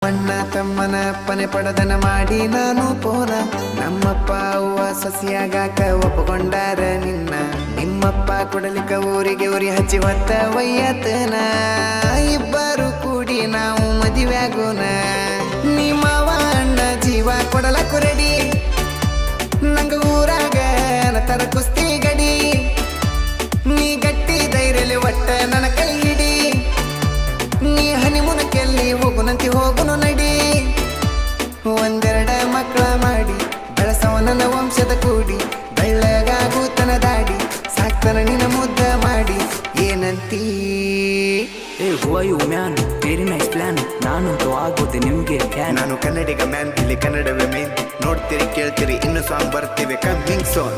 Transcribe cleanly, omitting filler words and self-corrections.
ನಮ್ಮಣ್ಣ ತಮ್ಮನ ಅಪ್ಪನೆ ಪಡದನ ಮಾಡಿ ನಾನು ಪೋನ ನಮ್ಮಪ್ಪ ಅವ್ವ ಸಸಿಯಾಗಾಕ ಒಪ್ಪಕೊಂಡಾರ ನಿನ್ನ ನಿಮ್ಮಪ್ಪ ಕೊಡಲಿಕ್ಕ ಊರಿಗೆ ಉರಿ ಹಚ್ಚಿ ಹೊತ್ತ ವಯ್ಯತನ ಇಬ್ಬರು ಕೂಡಿ ನಾವು ಮದುವೆಯಾಗೋಣ ನಿಮ್ಮವ ಅಣ್ಣ ಜೀವ ಕೊಡಲಕ್ಕು ರೆಡಿ ನಂಗ ಊರಾಗ ತರ ಕುಸ್ತಿ ಗಡಿ ನೀ ಗಟ್ಟಿ ಧೈರ್ಯಲಿ ಒಟ್ಟ ನನ್ನ ಕೈ ಹಿಡಿ ನೀ ಹನಿಮುನಕ್ಕೆಲ್ಲಿ ಹೋಗುನಂತಿ ಹೋಗುನು ನಡಿ ಒಂದೆರಡ ಮಕ್ಕಳ ಮಾಡಿ ಬೆಳಸವ ನನ್ನ ವಂಶದ ಕೂಡಿ ಬೆಳ್ಳಗಾಗೂತನ ದಾಡಿ ಸಾಕ್ತನ ನಿನ್ನ ಮುದ್ದ ಮಾಡಿ ಏನಂತೀ ಏ ಹೂವ you man very nice plan ನಾನಂತೂ ಆಗೋದೆ ನಿಮ್ಗೆ ನಾನು ಕನ್ನಡಿಗ ಮ್ಯಾನ್ ಇಲ್ಲಿ ಕನ್ನಡವೇ ಮೇನ್ ನೋಡ್ತೀರಿ ಕೇಳ್ತೀರಿ ಇನ್ನು ಸಾಂಗ್ ಬರ್ತೀವಿ ಕಮ್ಮಿಂಗ್ ಸೋನ್